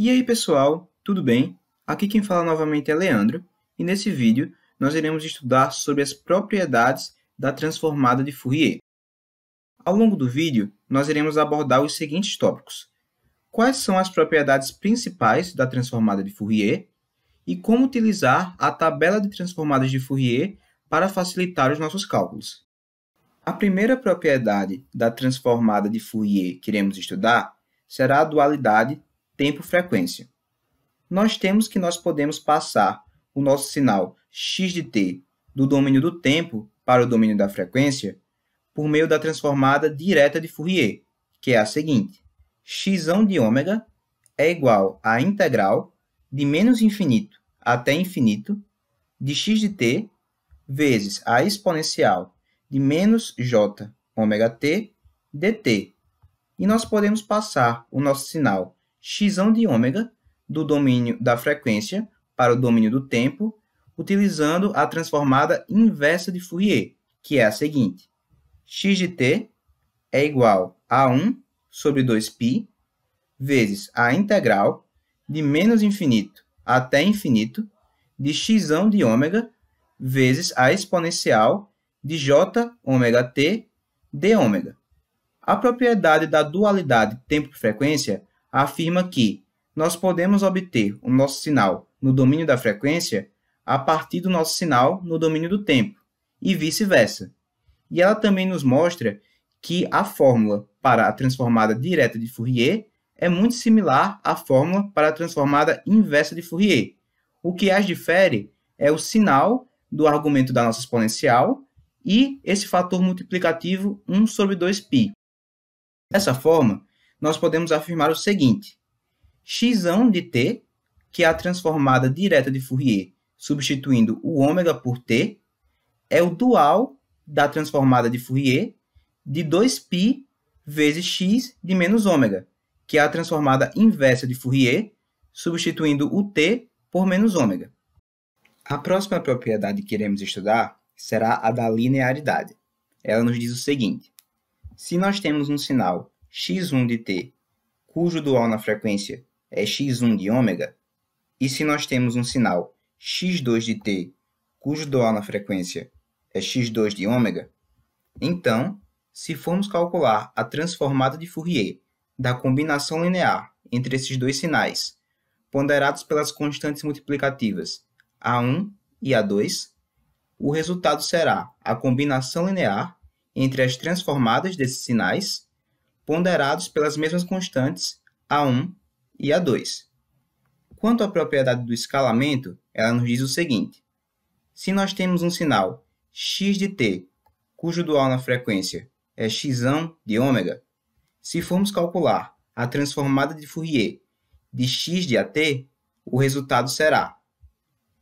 E aí, pessoal, tudo bem? Aqui quem fala novamente é Leandro, e nesse vídeo nós iremos estudar sobre as propriedades da transformada de Fourier. Ao longo do vídeo, nós iremos abordar os seguintes tópicos: quais são as propriedades principais da transformada de Fourier e como utilizar a tabela de transformadas de Fourier para facilitar os nossos cálculos. A primeira propriedade da transformada de Fourier que iremos estudar será a dualidade tempo-frequência. Nós podemos passar o nosso sinal x de t do domínio do tempo para o domínio da frequência por meio da transformada direta de Fourier, que é a seguinte: x de ômega é igual à integral de menos infinito até infinito de x de t vezes a exponencial de menos j ômega t dt. E nós podemos passar o nosso sinal x de ômega do domínio da frequência para o domínio do tempo, utilizando a transformada inversa de Fourier, que é a seguinte: x de t é igual a 1 sobre 2π vezes a integral de menos infinito até infinito de x de ômega vezes a exponencial de j ômega t d ômega. A propriedade da dualidade tempo-frequência afirma que nós podemos obter o nosso sinal no domínio da frequência a partir do nosso sinal no domínio do tempo, e vice-versa. E ela também nos mostra que a fórmula para a transformada direta de Fourier é muito similar à fórmula para a transformada inversa de Fourier. O que as difere é o sinal do argumento da nossa exponencial e esse fator multiplicativo 1 sobre 2π. Dessa forma, nós podemos afirmar o seguinte: x de t, que é a transformada direta de Fourier substituindo o ômega por t, é o dual da transformada de Fourier de 2π vezes x de menos ômega, que é a transformada inversa de Fourier substituindo o t por menos ômega. A próxima propriedade que iremos estudar será a da linearidade. Ela nos diz o seguinte: se nós temos um sinal x1 de t, cujo dual na frequência é x1 de ômega, e se nós temos um sinal x2 de t, cujo dual na frequência é x2 de ômega, então, se formos calcular a transformada de Fourier da combinação linear entre esses dois sinais, ponderados pelas constantes multiplicativas a1 e a2, o resultado será a combinação linear entre as transformadas desses sinais, ponderados pelas mesmas constantes a1 e a2. Quanto à propriedade do escalamento, ela nos diz o seguinte: se nós temos um sinal x de t, cujo dual na frequência é x de ômega, se formos calcular a transformada de Fourier de x de at, o resultado será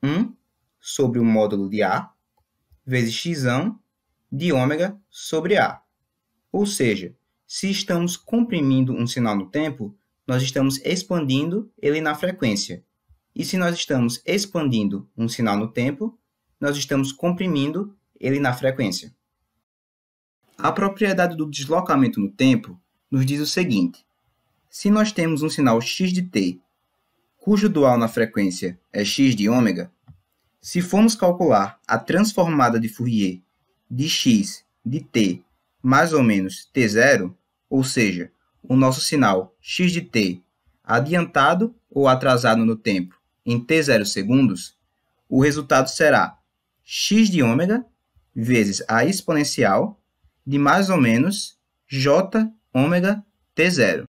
1 sobre o módulo de a vezes x de ômega sobre a. Ou seja, se estamos comprimindo um sinal no tempo, nós estamos expandindo ele na frequência. E se nós estamos expandindo um sinal no tempo, nós estamos comprimindo ele na frequência. A propriedade do deslocamento no tempo nos diz o seguinte: se nós temos um sinal x de t, cujo dual na frequência é x de ômega, se formos calcular a transformada de Fourier de x de t mais ou menos t0, ou seja, o nosso sinal x de t adiantado ou atrasado no tempo em t0 segundos, o resultado será x de ômega vezes a exponencial de mais ou menos j ômega t0.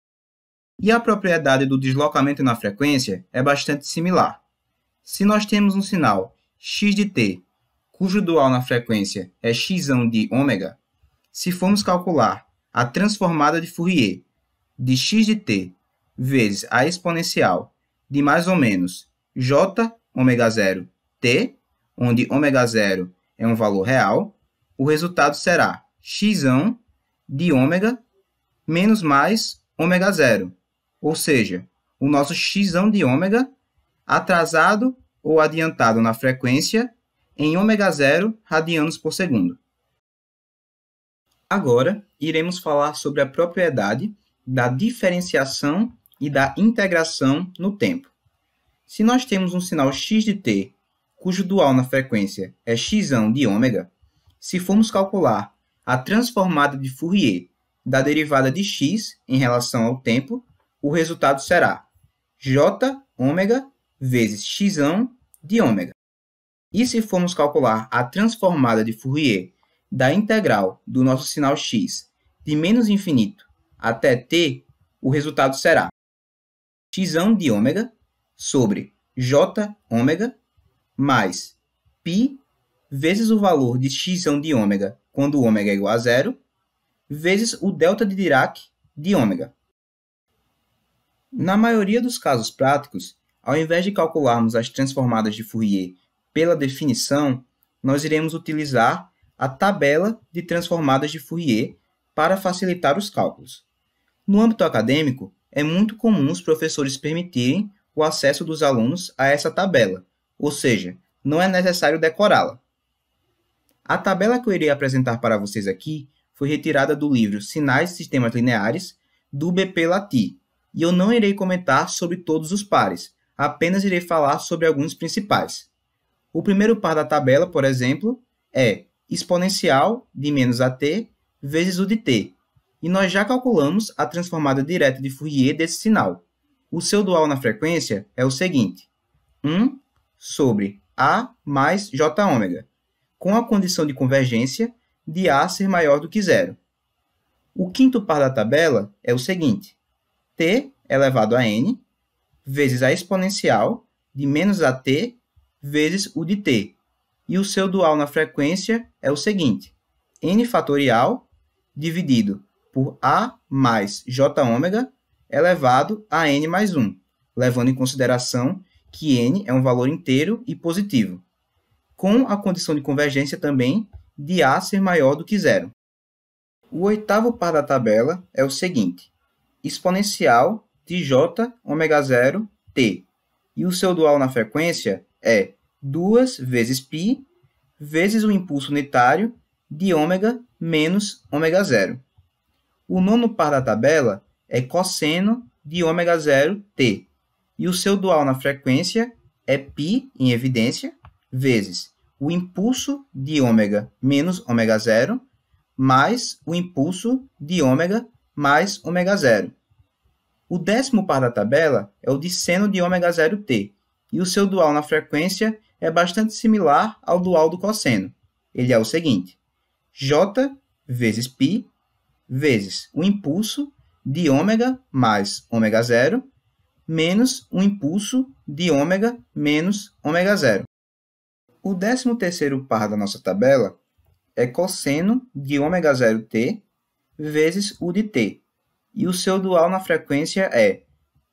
E a propriedade do deslocamento na frequência é bastante similar. Se nós temos um sinal x de t, cujo dual na frequência é x de ômega, se formos calcular a transformada de Fourier de x de t vezes a exponencial de mais ou menos j ômega 0 t, onde ômega 0 é um valor real, o resultado será x de ômega menos mais ômega 0, ou seja, o nosso x de ômega atrasado ou adiantado na frequência em ômega 0 radianos por segundo. Agora, iremos falar sobre a propriedade da diferenciação e da integração no tempo. Se nós temos um sinal x de t, cujo dual na frequência é x de ômega, se formos calcular a transformada de Fourier da derivada de x em relação ao tempo, o resultado será j ômega vezes x de ômega. E se formos calcular a transformada de Fourier da integral do nosso sinal x de menos infinito até t, o resultado será x de ômega sobre j ômega mais π vezes o valor de x de ômega quando ômega é igual a zero, vezes o delta de Dirac de ômega. Na maioria dos casos práticos, ao invés de calcularmos as transformadas de Fourier pela definição, nós iremos utilizar a tabela de transformadas de Fourier para facilitar os cálculos. No âmbito acadêmico, é muito comum os professores permitirem o acesso dos alunos a essa tabela, ou seja, não é necessário decorá-la. A tabela que eu irei apresentar para vocês aqui foi retirada do livro Sinais de Sistemas Lineares, do BP Lati, e eu não irei comentar sobre todos os pares, apenas irei falar sobre alguns principais. O primeiro par da tabela, por exemplo, é exponencial de menos a t vezes o de t, e nós já calculamos a transformada direta de Fourier desse sinal. O seu dual na frequência é o seguinte: 1 sobre A mais J ômega, com a condição de convergência de A ser maior do que zero. O quinto par da tabela é o seguinte: t elevado a n vezes a exponencial de menos a t vezes o de t. E o seu dual na frequência é o seguinte: n fatorial dividido por A mais J ômega elevado a n mais 1, levando em consideração que n é um valor inteiro e positivo, com a condição de convergência também de A ser maior do que zero. O oitavo par da tabela é o seguinte: exponencial de J ômega 0 t, e o seu dual na frequência é 2 vezes π vezes o impulso unitário de ômega menos ômega 0. O nono par da tabela é cosseno de ômega 0 t, e o seu dual na frequência é π em evidência vezes o impulso de ômega menos ômega 0 mais o impulso de ômega mais ômega 0. O décimo par da tabela é o de seno de ômega 0 t, e o seu dual na frequência é bastante similar ao dual do cosseno. Ele é o seguinte: j vezes π vezes o impulso de ômega mais ômega 0 menos o impulso de ômega menos ômega 0. O 13º par da nossa tabela é cosseno de ômega 0 t vezes o de t, e o seu dual na frequência é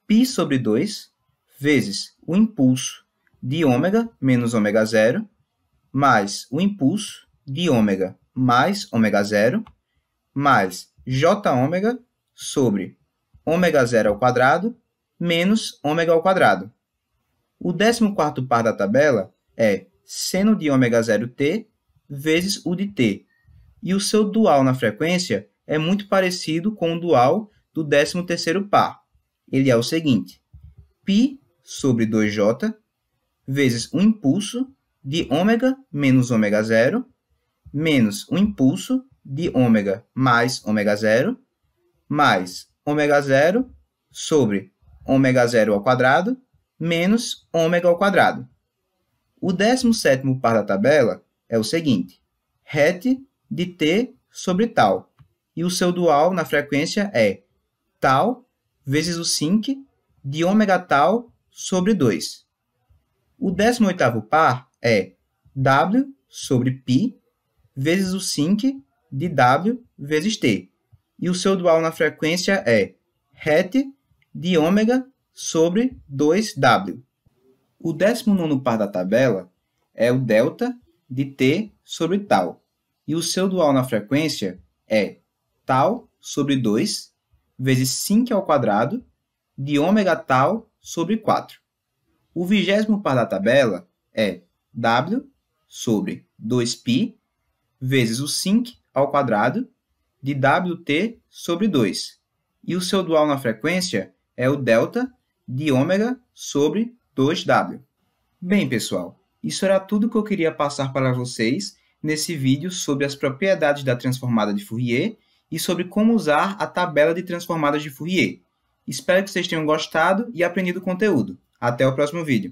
π sobre 2 vezes o impulso de ômega menos ômega 0 mais o impulso de ômega mais ômega 0 mais j ômega sobre ômega 0 ao quadrado menos ômega ao quadrado. O 14º par da tabela é seno de ômega 0 t vezes o de t, e o seu dual na frequência é muito parecido com o dual do 13º par. Ele é o seguinte: π sobre 2j vezes o impulso de ômega menos ômega 0 menos o impulso de ômega mais ômega 0 mais ômega 0 sobre ômega 0 ao quadrado menos ômega ao quadrado. O 17º par da tabela é o seguinte: het de t sobre tal, e o seu dual na frequência é tal vezes o sinc de ômega tal sobre 2. O 18º par é w sobre π vezes o sinc de w vezes t, e o seu dual na frequência é het de ômega sobre 2w. O 19º par da tabela é o delta de t sobre tal, e o seu dual na frequência é tal sobre 2 vezes sinc ao quadrado de ômega tal sobre 4. O 20º par da tabela é w sobre 2π vezes o sinc ao quadrado de wt sobre 2, e o seu dual na frequência é o delta de ômega sobre 2W. Bem, pessoal, isso era tudo que eu queria passar para vocês nesse vídeo sobre as propriedades da transformada de Fourier e sobre como usar a tabela de transformadas de Fourier. Espero que vocês tenham gostado e aprendido o conteúdo. Até o próximo vídeo.